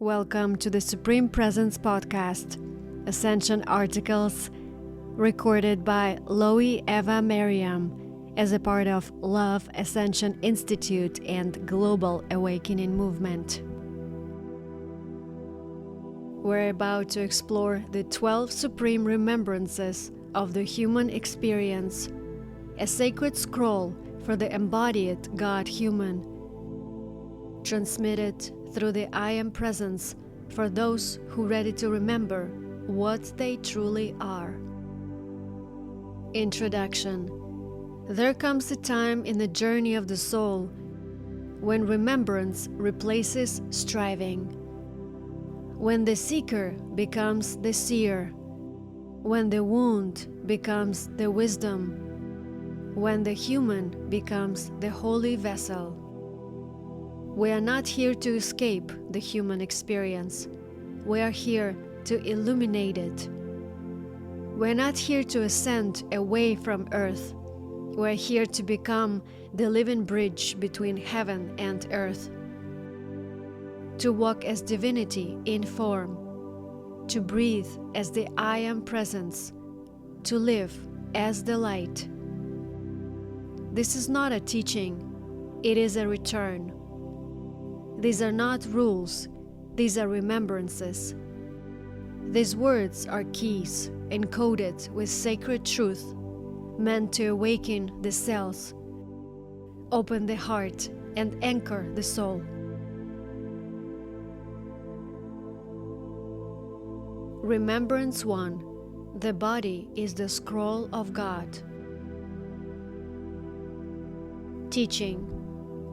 Welcome to the Supreme Presence Podcast, Ascension Articles, recorded by Loie Eva Mariam as a part of Love Ascension Institute and Global Awakening Movement. We're about to explore the 12 Supreme Remembrances of the human experience, a sacred scroll for the embodied God-human, transmitted through the I Am Presence for those who are ready to remember what they truly are. Introduction. There comes a time in the journey of the soul when remembrance replaces striving, when the seeker becomes the seer, when the wound becomes the wisdom, when the human becomes the holy vessel. We are not here to escape the human experience. We are here to illuminate it. We are not here to ascend away from earth. We are here to become the living bridge between heaven and earth. To walk as divinity in form. To breathe as the I Am Presence. To live as the light. This is not a teaching. It is a return. These are not rules, these are remembrances. These words are keys, encoded with sacred truth, meant to awaken the cells, open the heart, and anchor the soul. Remembrance 1. The body is the scroll of God. Teaching.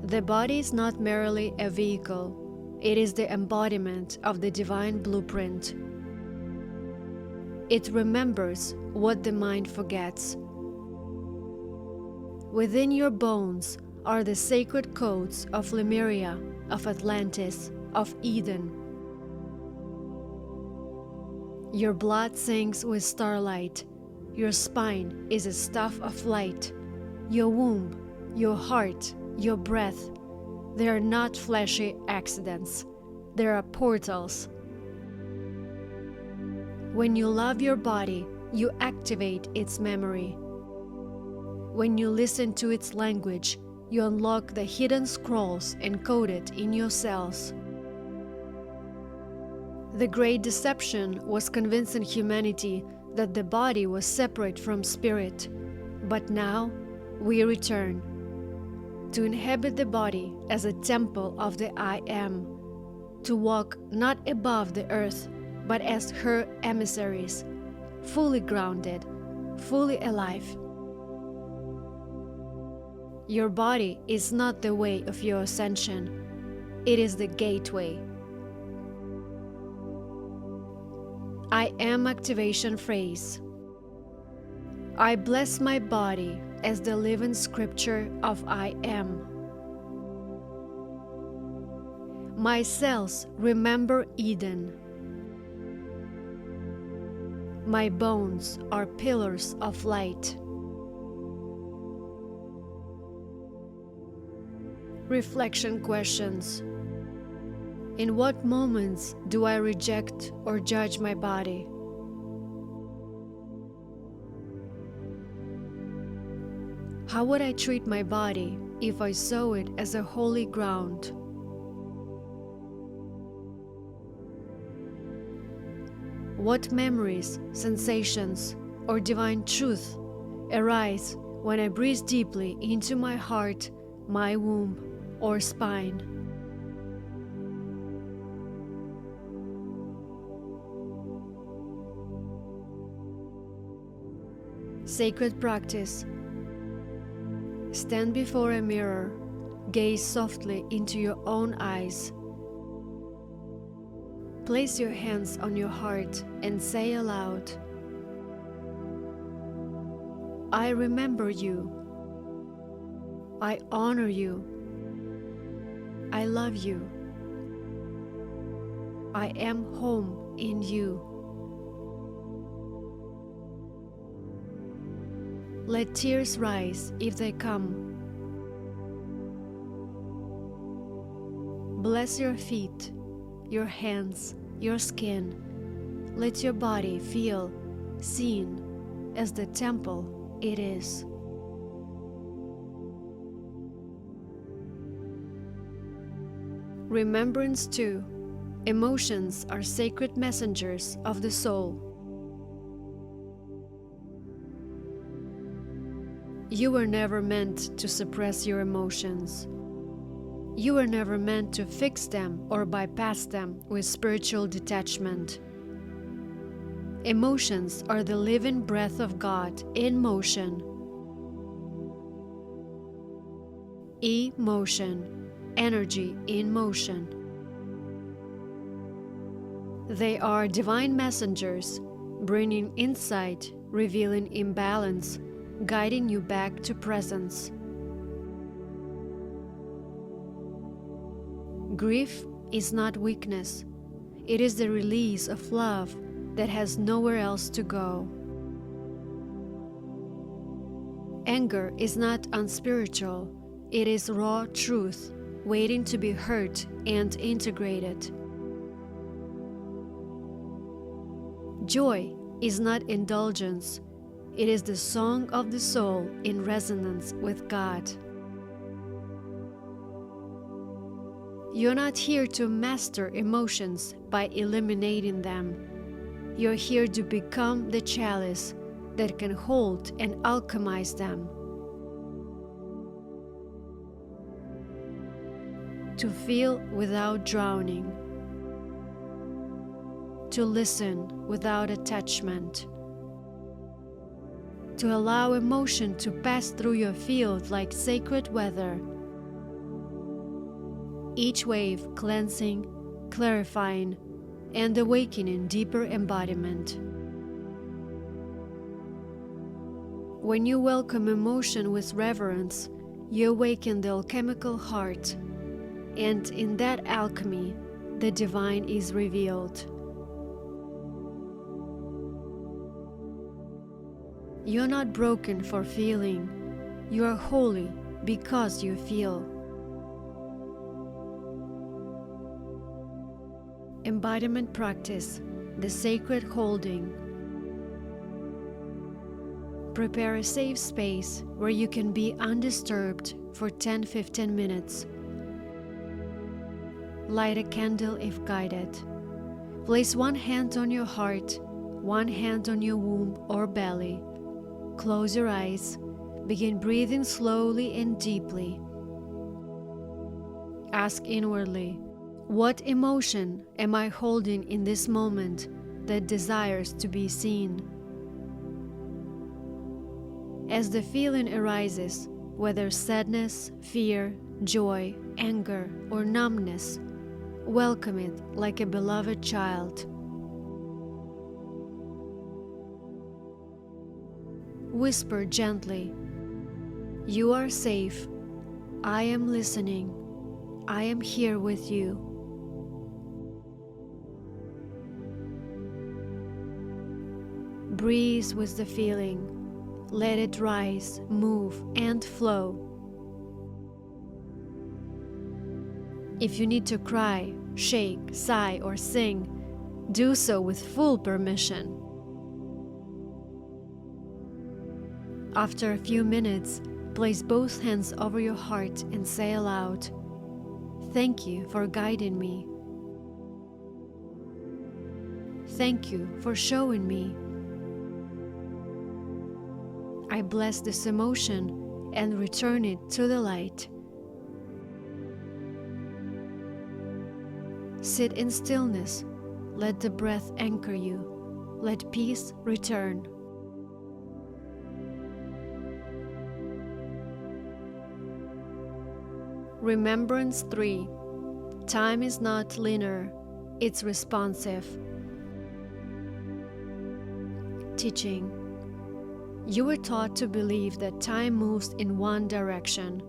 The body is not merely a vehicle, it is the embodiment of the divine blueprint. It remembers what the mind forgets. Within your bones are the sacred codes of Lemuria, of Atlantis, of Eden. Your blood sings with starlight. Your spine is a staff of light. Your womb, your heart, your breath, they are not flashy accidents. They are portals. When you love your body, you activate its memory. When you listen to its language, you unlock the hidden scrolls encoded in your cells. The great deception was convincing humanity that the body was separate from spirit, but now we return to inhabit the body as a temple of the I Am, to walk not above the earth, but as her emissaries, fully grounded, fully alive. Your body is not the way of your ascension, it is the gateway. I Am activation phrase. I bless my body as the living scripture of I Am. My cells remember Eden. My bones are pillars of light. Reflection questions. In what moments do I reject or judge my body? How would I treat my body if I saw it as a holy ground? What memories, sensations, or divine truth arise when I breathe deeply into my heart, my womb, or spine? Sacred practice. Stand before a mirror, gaze softly into your own eyes. Place your hands on your heart and say aloud, I remember you. I honor you. I love you. I am home in you. Let tears rise if they come. Bless your feet, your hands, your skin. Let your body feel seen as the temple it is. Remembrance 2. Emotions are sacred messengers of the soul. You were never meant to suppress your emotions. You were never meant to fix them or bypass them with spiritual detachment. Emotions are the living breath of God in motion. Emotion, energy in motion. They are divine messengers, bringing insight, revealing imbalance, guiding you back to presence. Grief is not weakness. It is the release of love that has nowhere else to go. Anger is not unspiritual. It is raw truth, waiting to be heard and integrated. Joy is not indulgence. It is the song of the soul in resonance with God. You're not here to master emotions by eliminating them. You're here to become the chalice that can hold and alchemize them. To feel without drowning. To listen without attachment. To allow emotion to pass through your field like sacred weather. Each wave cleansing, clarifying, and awakening deeper embodiment. When you welcome emotion with reverence, you awaken the alchemical heart, and in that alchemy, the divine is revealed. You're not broken for feeling. You are holy because you feel. Embodiment practice, the sacred holding. Prepare a safe space where you can be undisturbed for 10-15 minutes. Light a candle if guided. Place one hand on your heart, one hand on your womb or belly. Close your eyes. Begin breathing slowly and deeply. Ask inwardly, what emotion am I holding in this moment that desires to be seen? As the feeling arises, whether sadness, fear, joy, anger, or numbness, welcome it like a beloved child. Whisper gently, "You are safe. I am listening. I am here with you." Breathe with the feeling. Let it rise, move, and flow. If you need to cry, shake, sigh, or sing, do so with full permission. After a few minutes, place both hands over your heart and say aloud, "Thank you for guiding me. Thank you for showing me. I bless this emotion and return it to the light." Sit in stillness. Let the breath anchor you. Let peace return. Remembrance 3. Time is not linear, it's responsive. Teaching. You were taught to believe that time moves in one direction,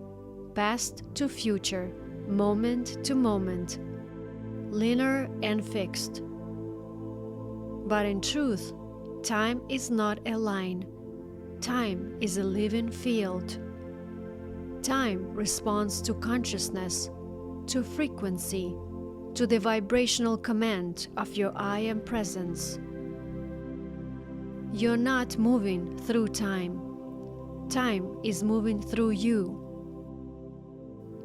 past to future, moment to moment, linear and fixed. But in truth, time is not a line. Time is a living field. Time responds to consciousness, to frequency, to the vibrational command of your I Am presence. You're not moving through time. Time is moving through you.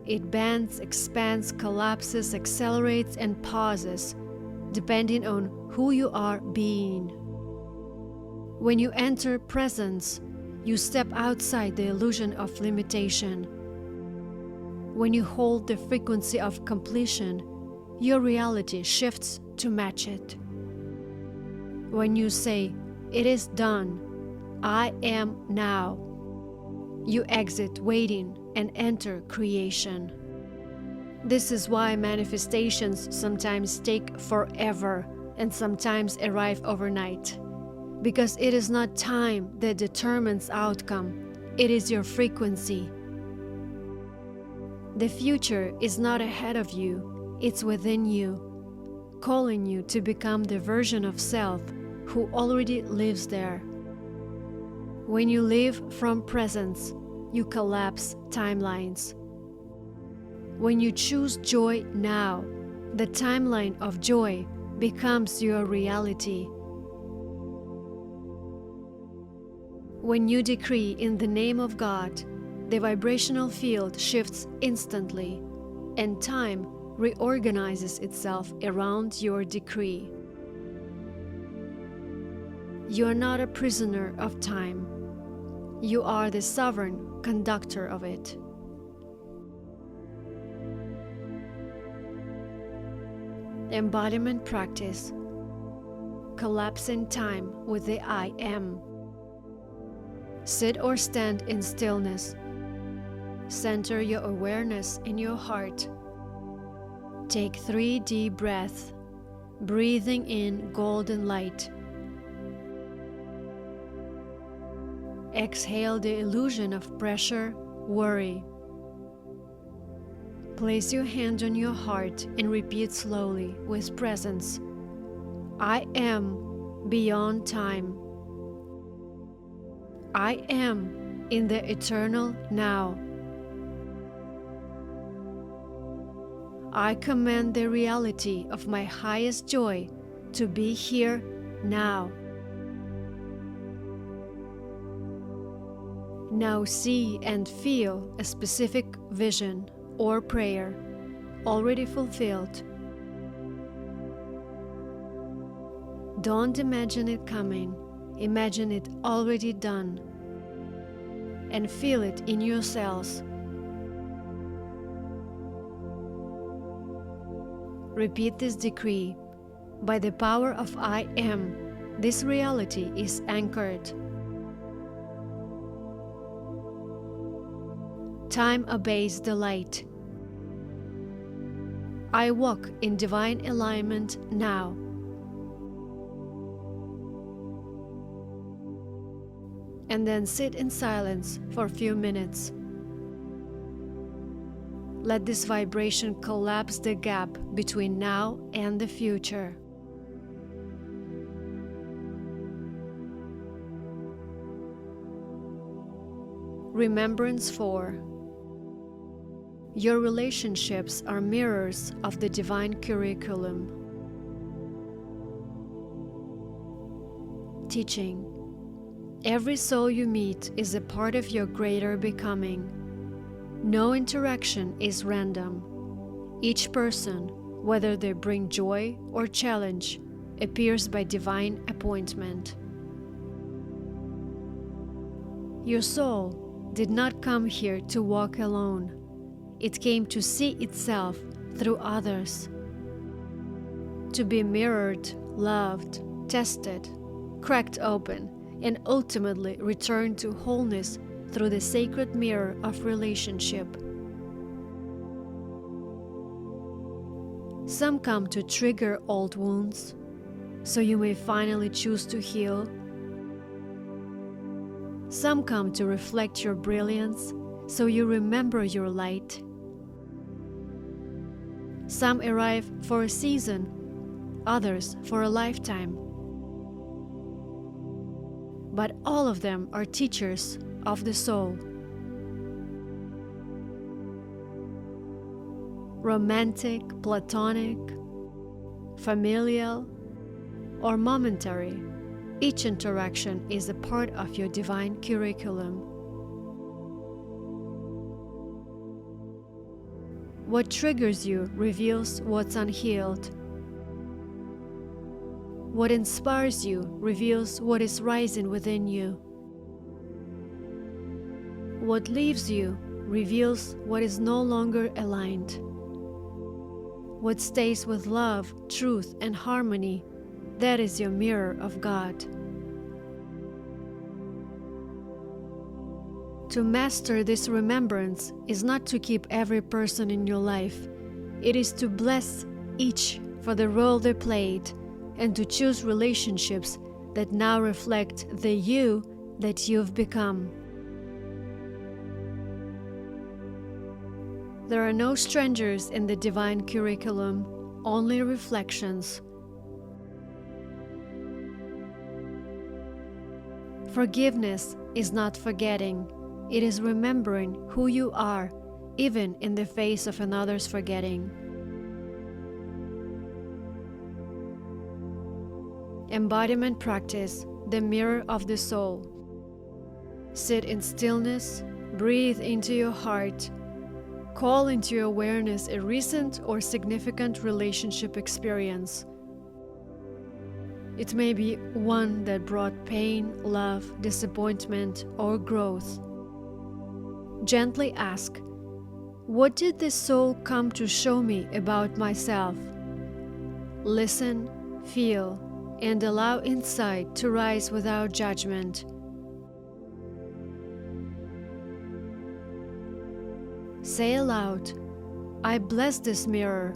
It bends, expands, collapses, accelerates, and pauses, depending on who you are being. When you enter presence, you step outside the illusion of limitation. When you hold the frequency of completion, your reality shifts to match it. When you say, "It is done, I am now," you exit waiting and enter creation. This is why manifestations sometimes take forever and sometimes arrive overnight. Because it is not time that determines outcome, it is your frequency. The future is not ahead of you, it's within you, calling you to become the version of self who already lives there. When you live from presence, you collapse timelines. When you choose joy now, the timeline of joy becomes your reality. When you decree in the name of God, the vibrational field shifts instantly, and time reorganizes itself around your decree. You are not a prisoner of time. You are the sovereign conductor of it. Embodiment practice. Collapsing time with the I Am. Sit or stand in stillness. Center your awareness in your heart. Take 3 deep breaths, breathing in golden light. Exhale the illusion of pressure, worry. Place your hand on your heart and repeat slowly with presence. I am beyond time. I am in the eternal now. I command the reality of my highest joy to be here now. Now see and feel a specific vision or prayer already fulfilled. Don't imagine it coming, imagine it already done, and feel it in your cells. Repeat this decree. By the power of I Am, this reality is anchored. Time obeys the light. I walk in divine alignment now. And then sit in silence for a few minutes. Let this vibration collapse the gap between now and the future. Remembrance 4. Your relationships are mirrors of the divine curriculum. Teaching. Every soul you meet is a part of your greater becoming. No interaction is random. Each person, whether they bring joy or challenge, appears by divine appointment. Your soul did not come here to walk alone. It came to see itself through others, to be mirrored, loved, tested, cracked open, and ultimately return to wholeness through the sacred mirror of relationship. Some come to trigger old wounds, so you may finally choose to heal. Some come to reflect your brilliance, so you remember your light. Some arrive for a season, others for a lifetime. But all of them are teachers of the soul. Romantic, platonic, familial, or momentary, each interaction is a part of your divine curriculum. What triggers you reveals what's unhealed. What inspires you reveals what is rising within you. What leaves you reveals what is no longer aligned. What stays with love, truth, and harmony, that is your mirror of God. To master this remembrance is not to keep every person in your life. It is to bless each for the role they played and to choose relationships that now reflect the you that you've become. There are no strangers in the divine curriculum, only reflections. Forgiveness is not forgetting, it is remembering who you are, even in the face of another's forgetting. Embodiment practice, the mirror of the soul. Sit in stillness, breathe into your heart. Call into your awareness a recent or significant relationship experience. It may be one that brought pain, love, disappointment, or growth. Gently ask, what did this soul come to show me about myself? Listen, feel, and allow insight to rise without judgment. Say aloud, I bless this mirror.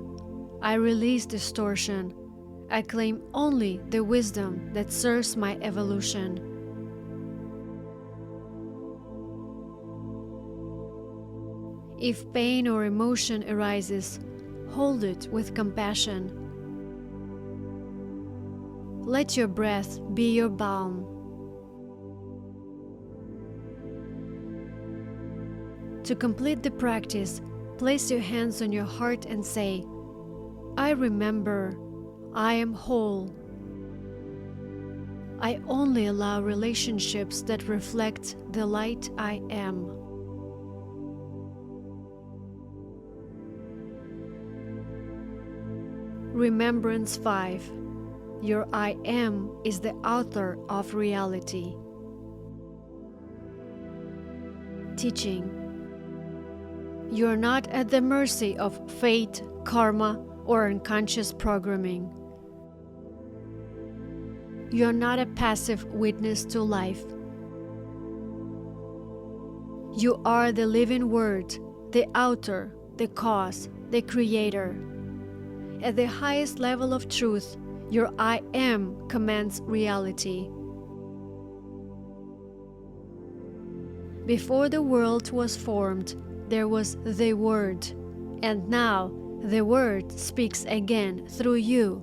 I release distortion. I claim only the wisdom that serves my evolution. If pain or emotion arises, hold it with compassion. Let your breath be your balm. To complete the practice, place your hands on your heart and say, I remember, I am whole. I only allow relationships that reflect the light I am. Remembrance 5. Your I am is the author of reality. Teaching. You are not at the mercy of fate, karma, or unconscious programming. You are not a passive witness to life. You are the living word, the author, the cause, the creator. At the highest level of truth, your I am commands reality. Before the world was formed, there was the Word, and now the Word speaks again through you.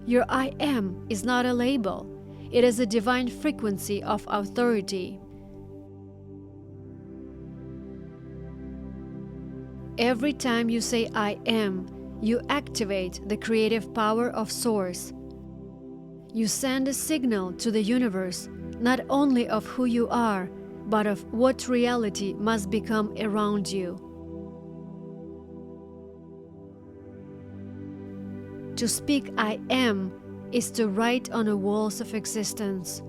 Your I am is not a label, it is a divine frequency of authority. Every time you say I am, you activate the creative power of Source. You send a signal to the universe, not only of who you are, but of what reality must become around you. To speak I am is to write on the walls of existence.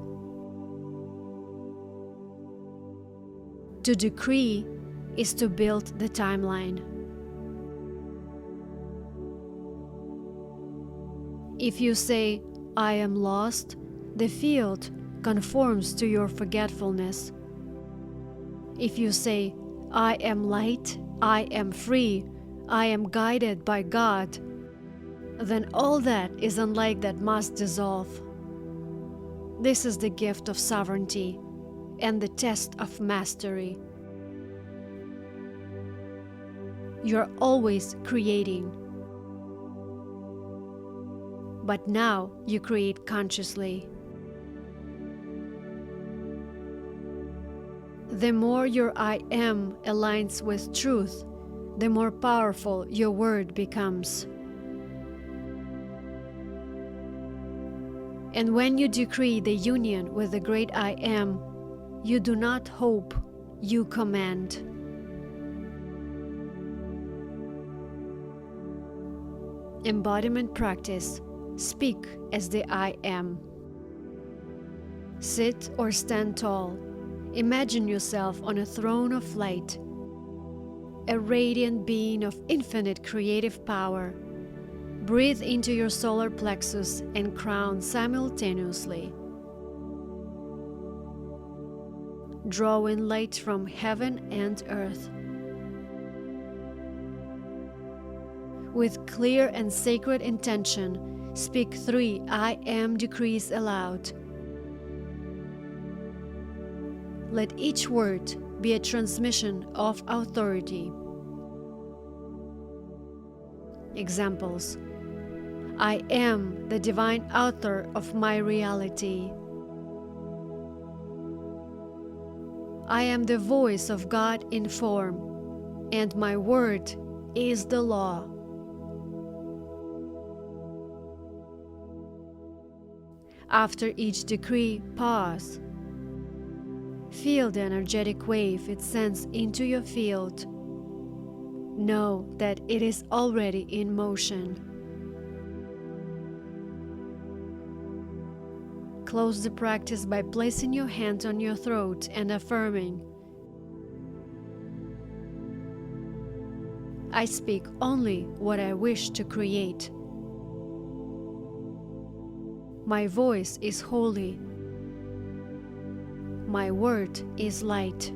To decree is to build the timeline. If you say, I am lost, the field conforms to your forgetfulness. If you say, I am light, I am free, I am guided by God, then all that is unlike that must dissolve. This is the gift of sovereignty and the test of mastery. You are always creating, but now you create consciously. The more your I am aligns with truth, the more powerful your word becomes. And when you decree the union with the great I Am, you do not hope, you command. Embodiment practice. Speak as the I Am. Sit or stand tall. Imagine yourself on a throne of light, a radiant being of infinite creative power. Breathe into your solar plexus and crown simultaneously. Draw in light from heaven and earth. With clear and sacred intention, speak 3 I Am decrees aloud. Let each word be a transmission of authority. Examples: I am the divine author of my reality. I am the voice of God in form, and my word is the law. After each decree, pause. Feel the energetic wave it sends into your field. Know that it is already in motion. Close the practice by placing your hand on your throat and affirming, I speak only what I wish to create. My voice is holy. My word is light.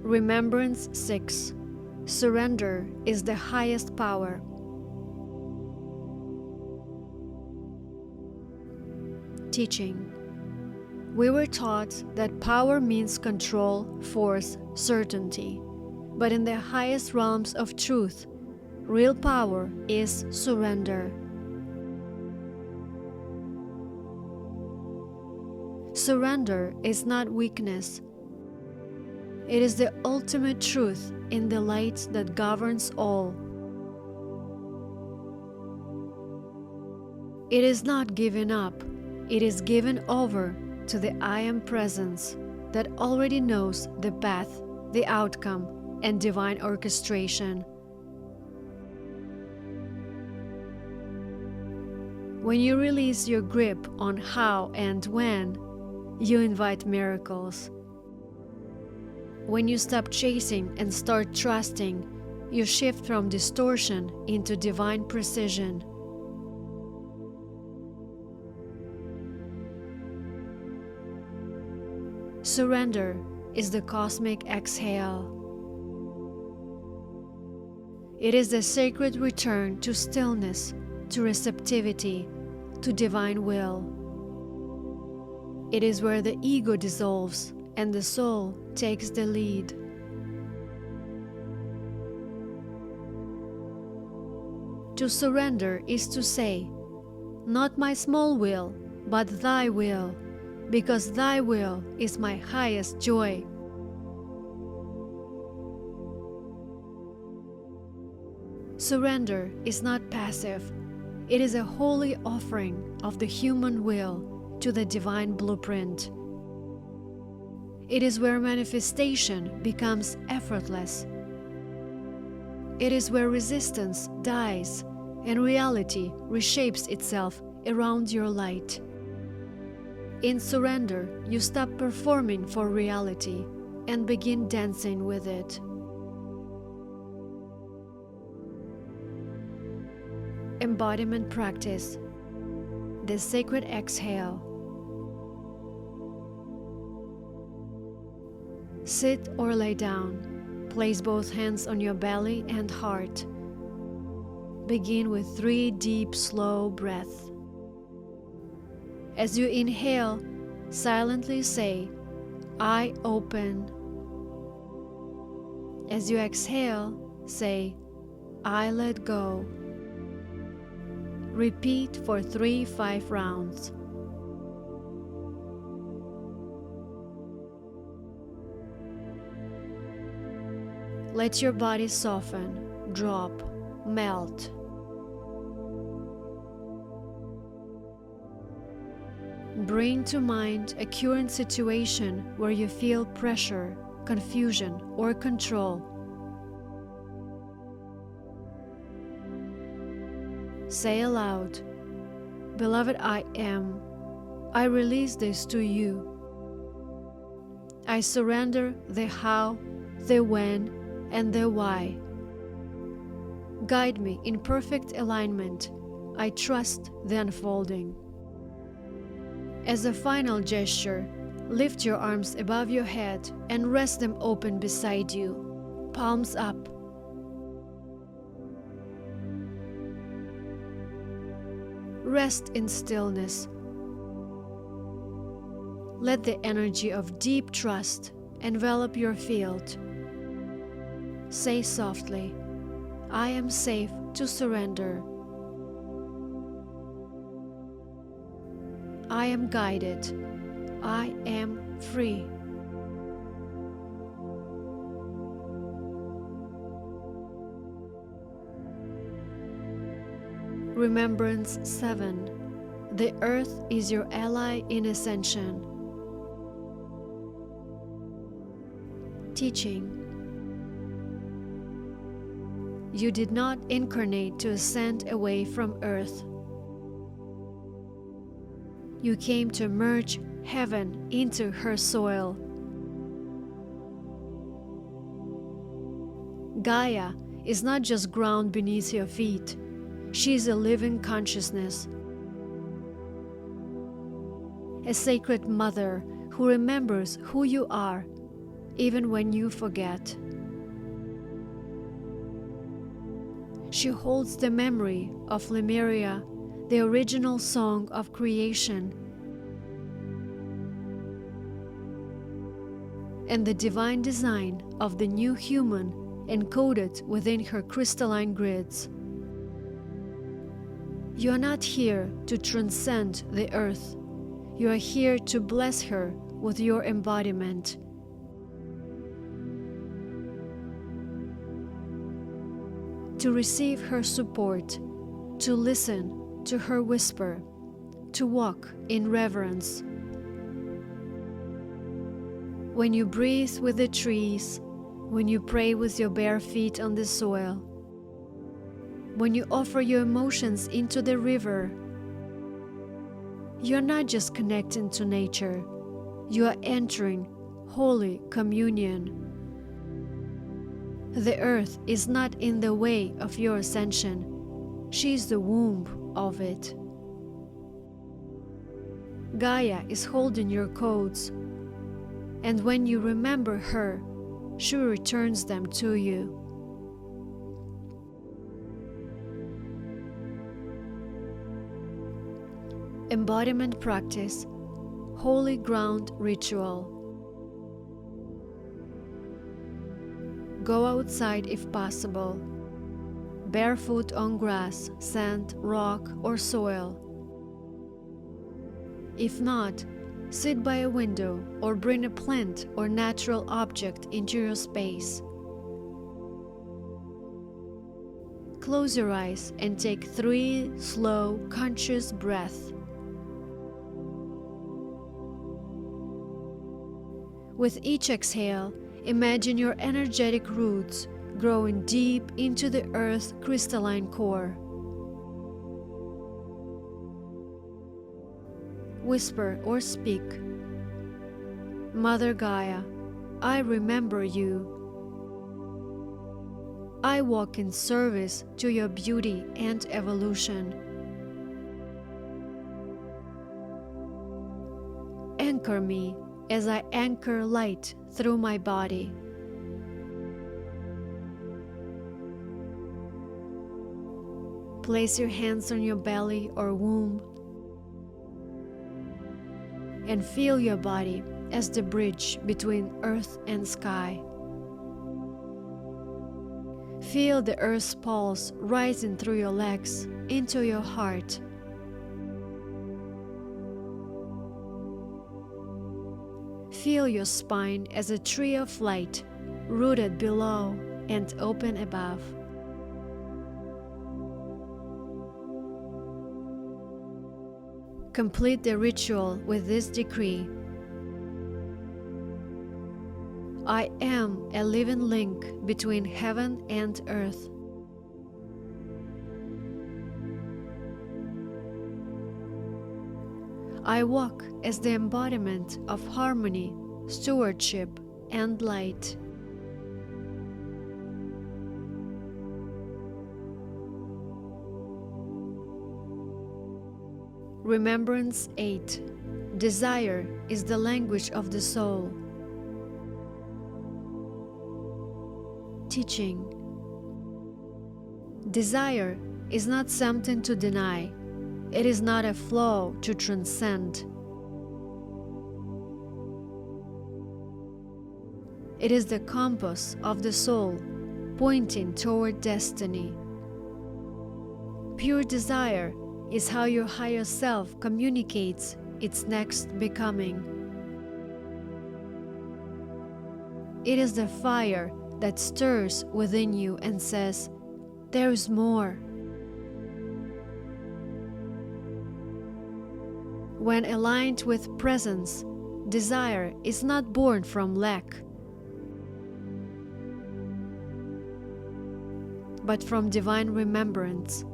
Remembrance 6. Surrender is the highest power. Teaching. We were taught that power means control, force, certainty. But in the highest realms of truth, real power is surrender. Surrender is not weakness. It is the ultimate truth in the light that governs all. It is not given up. It is given over to the I Am presence that already knows the path, the outcome, and divine orchestration. When you release your grip on how and when, you invite miracles. When you stop chasing and start trusting, you shift from distortion into divine precision. Surrender is the cosmic exhale. It is the sacred return to stillness, to receptivity, to divine will. It is where the ego dissolves and the soul takes the lead. To surrender is to say, not my small will, but thy will, because thy will is my highest joy. Surrender is not passive. It is a holy offering of the human will to the divine blueprint. It is where manifestation becomes effortless. It is where resistance dies and reality reshapes itself around your light. In surrender, you stop performing for reality and begin dancing with it. Embodiment practice. The sacred exhale. Sit or lay down. Place both hands on your belly and heart. Begin with 3 deep, slow breaths. As you inhale, silently say, I open. As you exhale, say, I let go. Repeat for 3 5 rounds. Let your body soften, drop, melt. Bring to mind a current situation where you feel pressure, confusion, or control. Say aloud, "Beloved, I am. I release this to you. I surrender the how, the when, and the why. Guide me in perfect alignment. I trust the unfolding." As a final gesture, lift your arms above your head and rest them open beside you, palms up. Rest in stillness. Let the energy of deep trust envelop your field. Say softly, "I am safe to surrender. I am guided. I am free." Remembrance 7. The earth is your ally in ascension. Teaching. You did not incarnate to ascend away from earth. You came to merge heaven into her soil. Gaia is not just ground beneath your feet. She is a living consciousness, a sacred mother who remembers who you are, even when you forget. She holds the memory of Lemuria, the original song of creation, and the divine design of the new human encoded within her crystalline grids. You are not here to transcend the earth. You are here to bless her with your embodiment. To receive her support, to listen to her whisper, to walk in reverence. When you breathe with the trees, when you pray with your bare feet on the soil, when you offer your emotions into the river, you are not just connecting to nature, you are entering holy communion. The earth is not in the way of your ascension, she is the womb of it. Gaia is holding your codes, and when you remember her, she returns them to you. Embodiment practice, holy ground ritual. Go outside if possible, barefoot on grass, sand, rock, or soil. If not, sit by a window or bring a plant or natural object into your space. Close your eyes and take 3 slow, conscious breaths. With each exhale, imagine your energetic roots growing deep into the Earth's crystalline core. Whisper or speak, "Mother Gaia, I remember you. I walk in service to your beauty and evolution. Anchor me as I anchor light through my body. Place your hands on your belly or womb and feel your body as the bridge between earth and sky. Feel the earth's pulse rising through your legs into your heart. Feel your spine as a tree of light rooted below, and open above. Complete the ritual with this decree. I am a living link between heaven and earth. I walk as the embodiment of harmony, stewardship, and light. Remembrance 8. Desire is the language of the soul. Teaching. Desire is not something to deny. It is not a flaw to transcend. It is the compass of the soul, pointing toward destiny. Pure desire is how your higher self communicates its next becoming. It is the fire that stirs within you and says, "There is more." When aligned with presence, desire is not born from lack, but from divine remembrance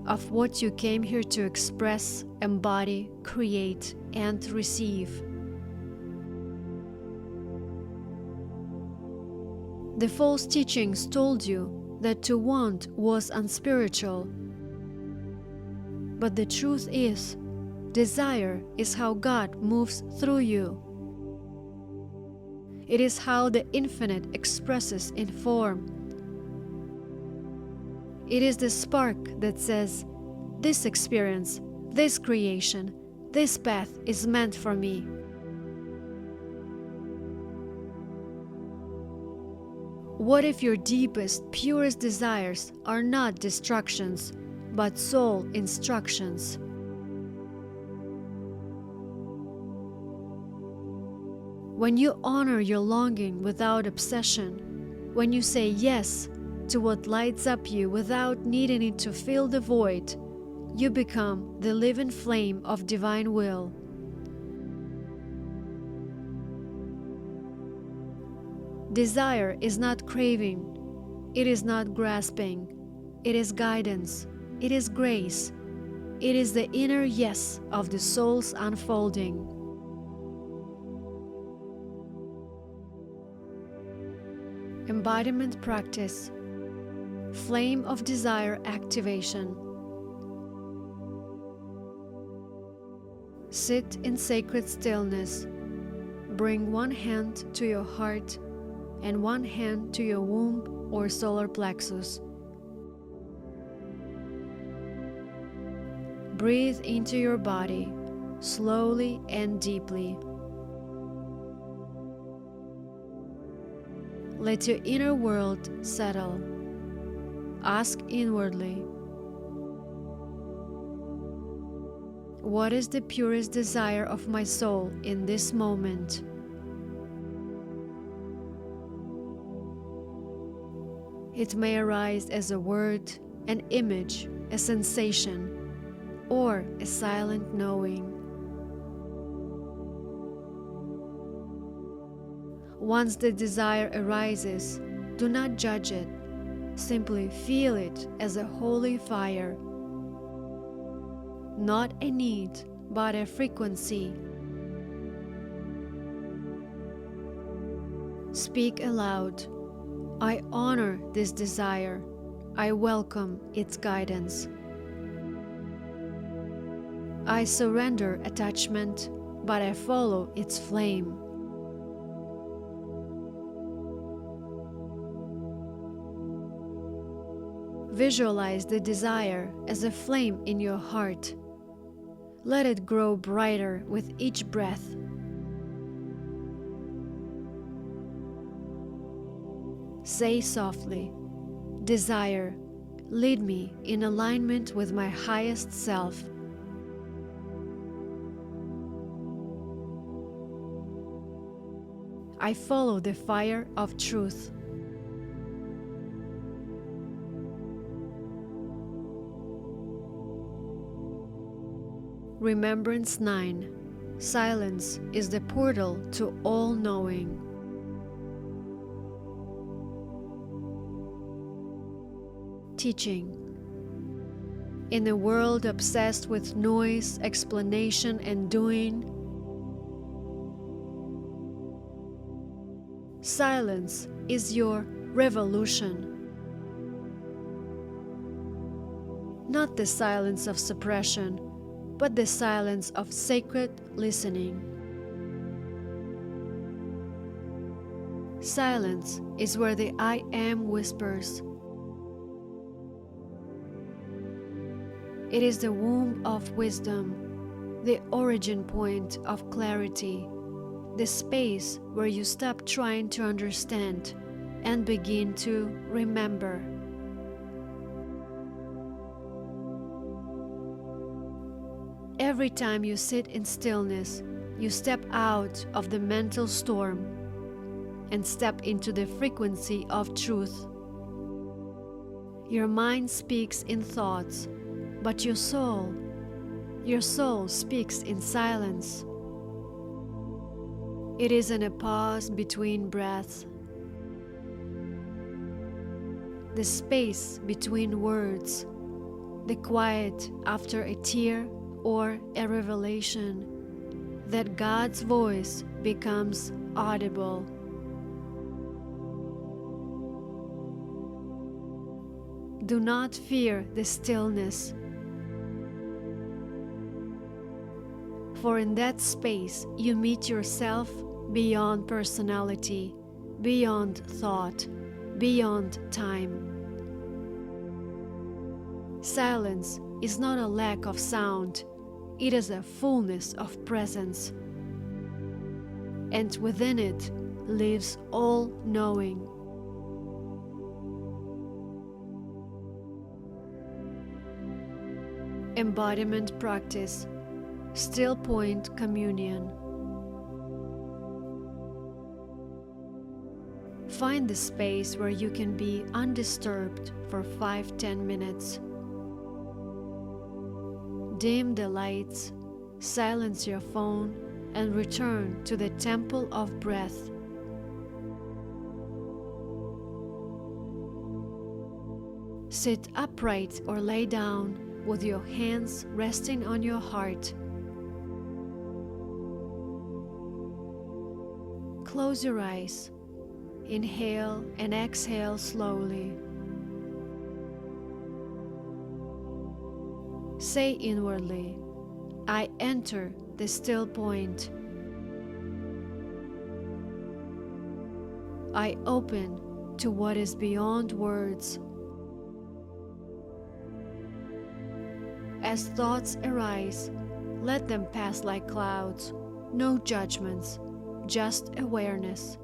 of what you came here to express, embody, create, and receive. The false teachings told you that to want was unspiritual. But the truth is, desire is how God moves through you. It is how the infinite expresses in form. It is the spark that says, "This experience, this creation, this path is meant for me." What if your deepest, purest desires are not distractions, but soul instructions? When you honor your longing without obsession, when you say yes to what lights up you without needing it to fill the void, you become the living flame of divine will. Desire is not craving, it is not grasping, it is guidance, it is grace, it is the inner yes of the soul's unfolding. Embodiment practice. Flame of desire activation. Sit in sacred stillness. Bring one hand to your heart and one hand to your womb or solar plexus. Breathe into your body, slowly and deeply. Let your inner world settle. Ask inwardly, what is the purest desire of my soul in this moment? It may arise as a word, an image, a sensation, or a silent knowing. Once the desire arises, do not judge it. Simply feel it as a holy fire. Not a need, but a frequency. Speak aloud. I honor this desire. I welcome its guidance. I surrender attachment, but I follow its flame. Visualize the desire as a flame in your heart. Let it grow brighter with each breath. Say softly, "Desire, lead me in alignment with my highest self." I follow the fire of truth. Remembrance 9. Silence is the portal to all knowing. Teaching. In a world obsessed with noise, explanation, and doing, silence is your revolution. Not the silence of suppression, but the silence of sacred listening. Silence is where the I Am whispers. It is the womb of wisdom, the origin point of clarity, the space where you stop trying to understand and begin to remember. Every time you sit in stillness, you step out of the mental storm and step into the frequency of truth. Your mind speaks in thoughts, but your soul speaks in silence. It is in a pause between breaths, the space between words, the quiet after a tear or a revelation, that God's voice becomes audible. Do not fear the stillness, for in that space you meet yourself beyond personality, beyond thought, beyond time. Silence is not a lack of sound, it is a fullness of presence, and within it lives all knowing. Embodiment practice, still point communion. Find the space where you can be undisturbed for 5-10 minutes. Dim the lights, silence your phone, and return to the temple of breath. Sit upright or lay down with your hands resting on your heart. Close your eyes. Inhale and exhale slowly. Say inwardly, I enter the still point. I open to what is beyond words. As thoughts arise, let them pass like clouds, no judgments, just awareness.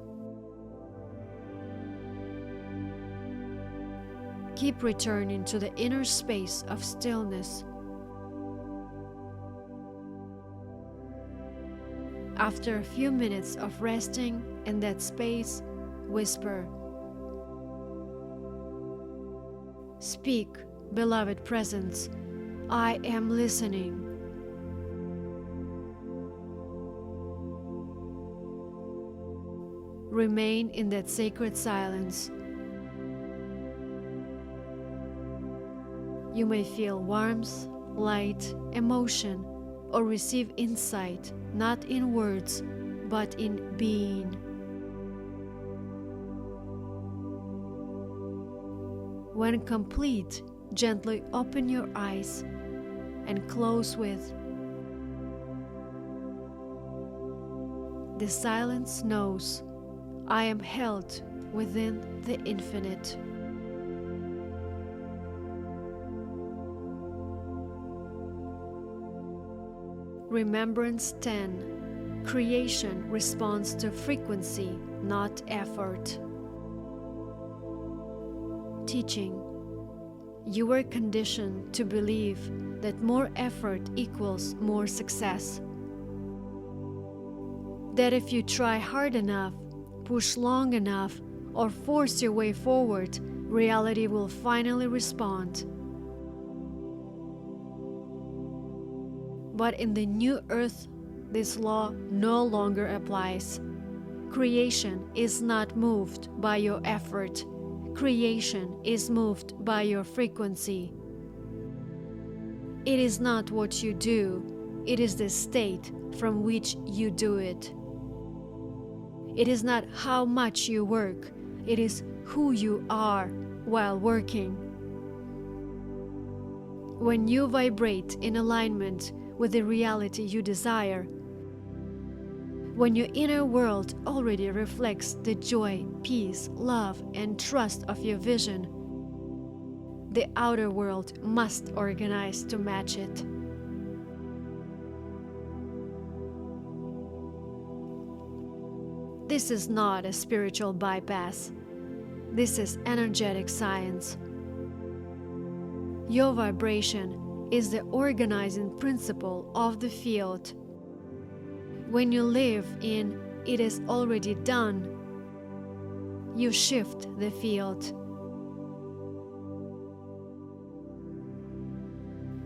Keep returning to the inner space of stillness. After a few minutes of resting in that space, whisper, Speak, beloved presence, I am listening. Remain in that sacred silence. You may feel warmth, light, emotion, or receive insight, not in words, but in being. When complete, gently open your eyes and close with, the silence knows I am held within the infinite. Remembrance 10. Creation responds to frequency, not effort. Teaching. You were conditioned to believe that more effort equals more success. That if you try hard enough, push long enough, or force your way forward, reality will finally respond. But in the new earth, this law no longer applies. Creation is not moved by your effort. Creation is moved by your frequency. It is not what you do, it is the state from which you do it. It is not how much you work, it is who you are while working. When you vibrate in alignment with the reality you desire, when your inner world already reflects the joy, peace, love, and trust of your vision, the outer world must organize to match it. This is not a spiritual bypass. This is energetic science. Your vibration is the organizing principle of the field. When you live in "it is already done," you shift the field.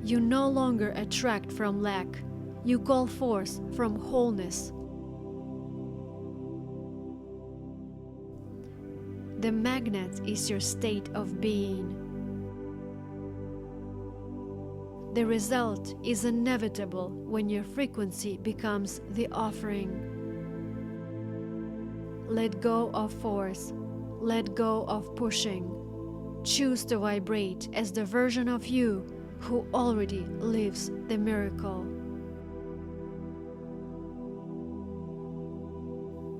You no longer attract from lack, you call forth from wholeness. The magnet is your state of being. The result is inevitable when your frequency becomes the offering. Let go of force. Let go of pushing. Choose to vibrate as the version of you who already lives the miracle.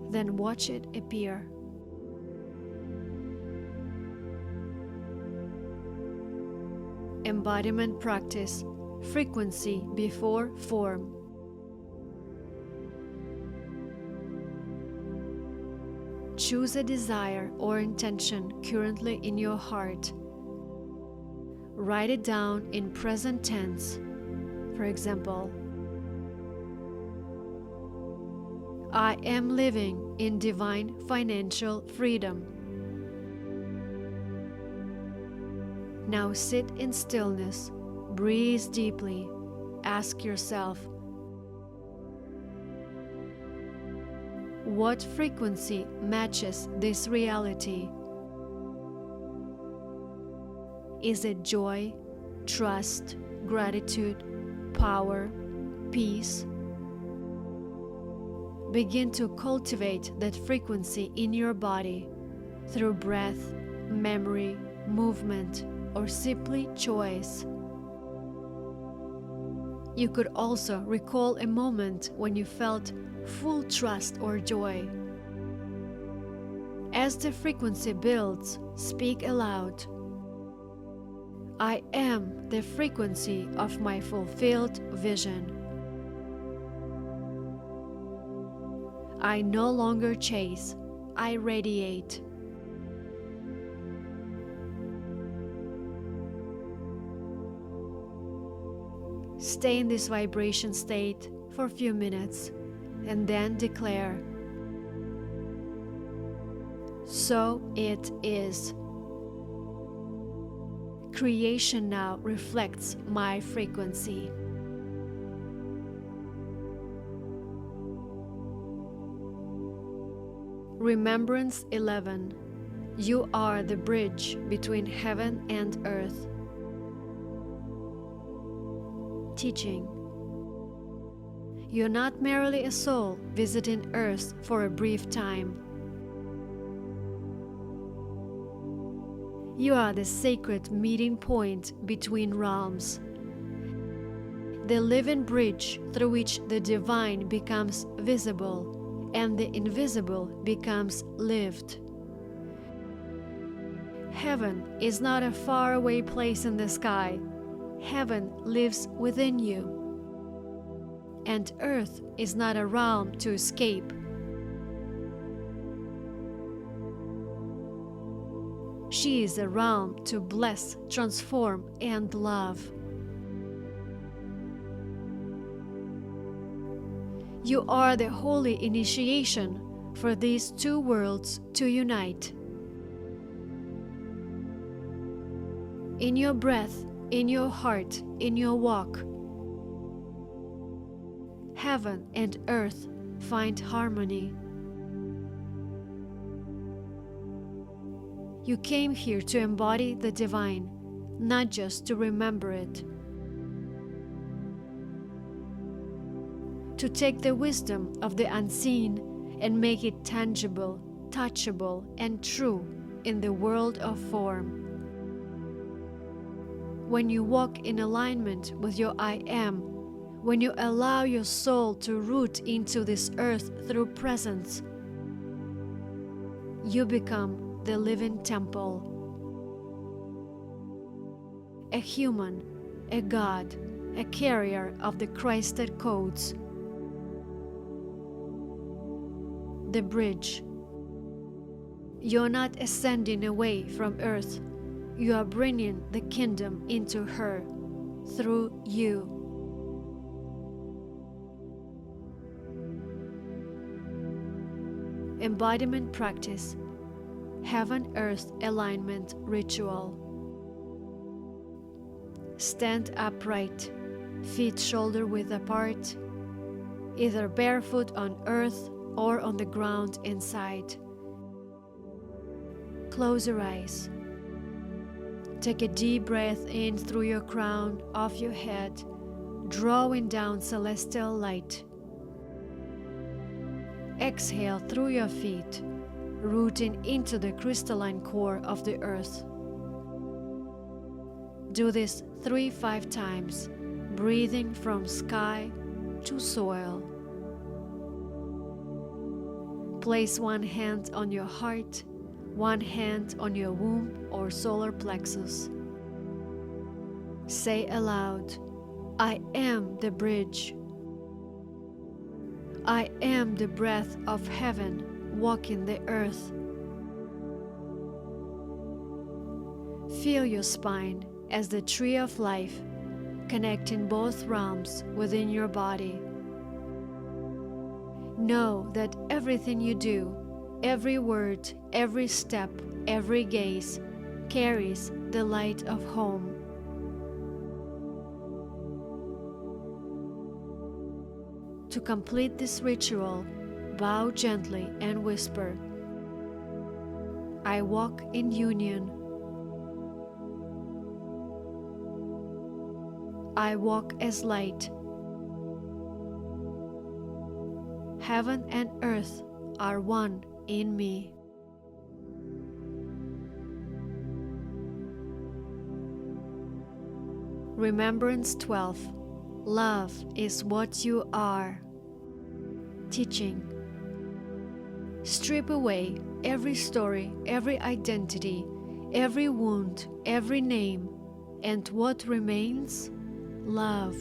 Then watch it appear. Embodiment practice, frequency before form. Choose a desire or intention currently in your heart. Write it down in present tense. For example, I am living in divine financial freedom. Now sit in stillness, breathe deeply, ask yourself, what frequency matches this reality? Is it joy, trust, gratitude, power, peace? Begin to cultivate that frequency in your body through breath, memory, movement, or simply choice. You could also recall a moment when you felt full trust or joy. As the frequency builds, speak aloud. I am the frequency of my fulfilled vision. I no longer chase, I radiate. Stay in this vibration state for a few minutes and then declare, so it is. Creation now reflects my frequency. Remembrance 11. You are the bridge between heaven and earth. Teaching. You're not merely a soul visiting Earth for a brief time. You are the sacred meeting point between realms, the living bridge through which the divine becomes visible and the invisible becomes lived. Heaven is not a faraway place in the sky. Heaven lives within you. And earth is not a realm to escape. She is a realm to bless, transform, and love. You are the holy initiation for these two worlds to unite. In your breath, in your heart, in your walk, heaven and earth find harmony. You came here to embody the divine, not just to remember it. To take the wisdom of the unseen and make it tangible, touchable, and true in the world of form. When you walk in alignment with your I Am, when you allow your soul to root into this earth through presence, you become the living temple. A human, a God, a carrier of the Christed codes. The bridge. You're not ascending away from earth. You are bringing the kingdom into her through you. Embodiment practice. Heaven-earth alignment ritual. Stand upright, feet shoulder-width apart, either barefoot on earth or on the ground inside. Close your eyes. Take a deep breath in through your crown of your head, drawing down celestial light. Exhale through your feet, rooting into the crystalline core of the earth. Do this 3-5 times, breathing from sky to soil. Place one hand on your heart, one hand on your womb or solar plexus. Say aloud, I am the bridge. I am the breath of heaven walking the earth. Feel your spine as the tree of life, connecting both realms within your body. Know that everything you do, every word, every step, every gaze, carries the light of home. To complete this ritual, bow gently and whisper, I walk in union. I walk as light. Heaven and earth are one in me. Remembrance 12. Love is what you are. Teaching. Strip away every story, every identity, every wound, every name, and what remains? Love.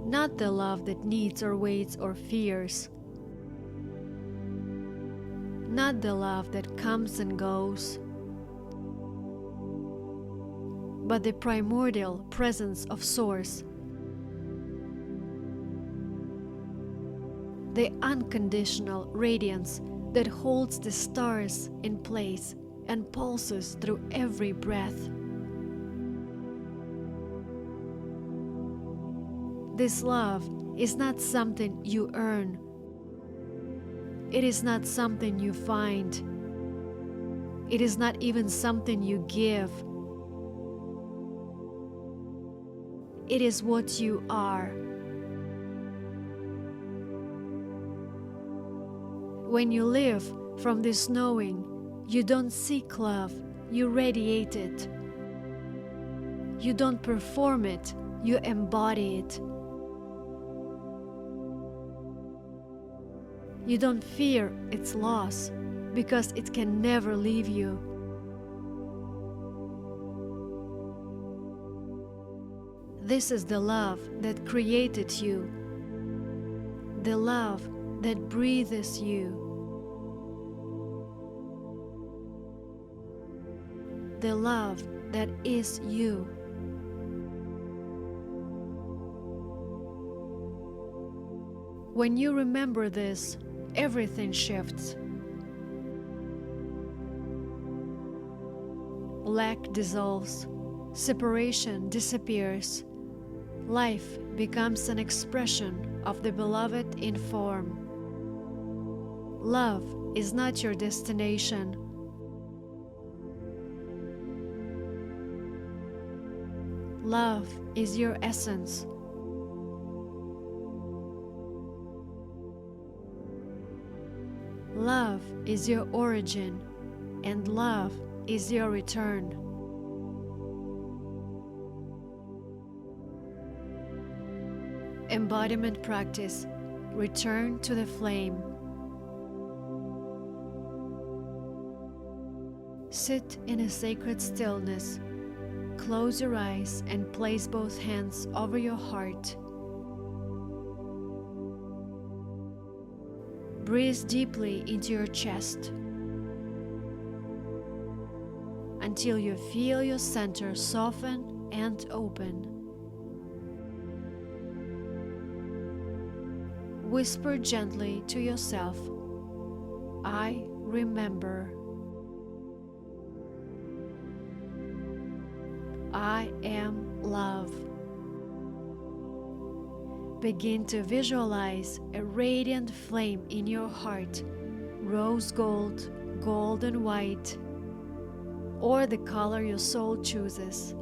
Not the love that needs or waits or fears. Not the love that comes and goes, but the primordial presence of Source. The unconditional radiance that holds the stars in place and pulses through every breath. This love is not something you earn. It is not something you find. It is not even something you give. It is what you are. When you live from this knowing, you don't seek love, you radiate it. You don't perform it, you embody it. You don't fear its loss, because it can never leave you. This is the love that created you, the love that breathes you, the love that is you. When you remember this, everything shifts. Lack dissolves, Separation disappears. Life becomes an expression of the beloved in form. Love is not your destination. Love is your essence. Love is your origin, and love is your return. Embodiment practice. Return to the flame. Sit in a sacred stillness. Close your eyes and place both hands over your heart. Breathe deeply into your chest until you feel your center soften and open. Whisper gently to yourself, I remember. I am love. Begin to visualize a radiant flame in your heart, rose gold, golden white, or the color your soul chooses.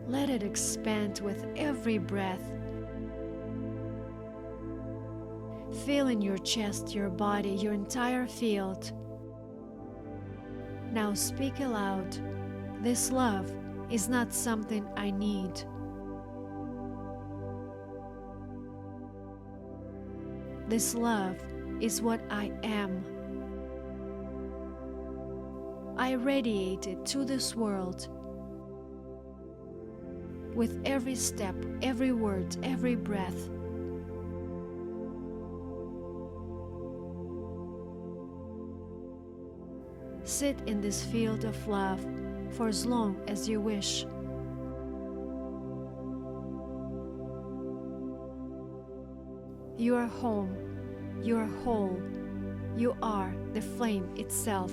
Let it expand with every breath. Feel in your chest, your body, your entire field. Now speak aloud. This love is not something I need. This love is what I am. I radiate it to this world. With every step, every word, every breath. Sit in this field of love for as long as you wish. You are home, you are whole, you are the flame itself.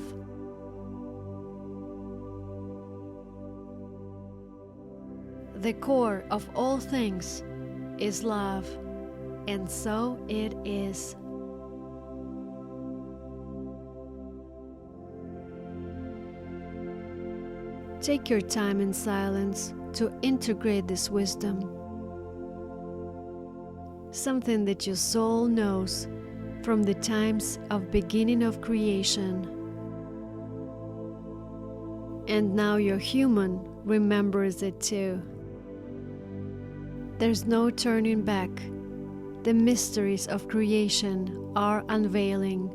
The core of all things is love, and so it is. Take your time in silence to integrate this wisdom. Something that your soul knows from the times of beginning of creation. And now your human remembers it too. There's no turning back. The mysteries of creation are unveiling,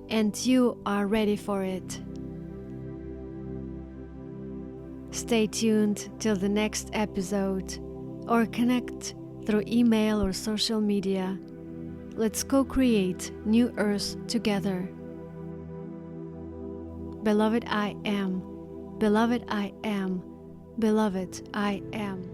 and you are ready for it. Stay tuned till the next episode, or connect through email or social media. Let's co-create New Earth together. Beloved, I am. Beloved, I am. Beloved, I am.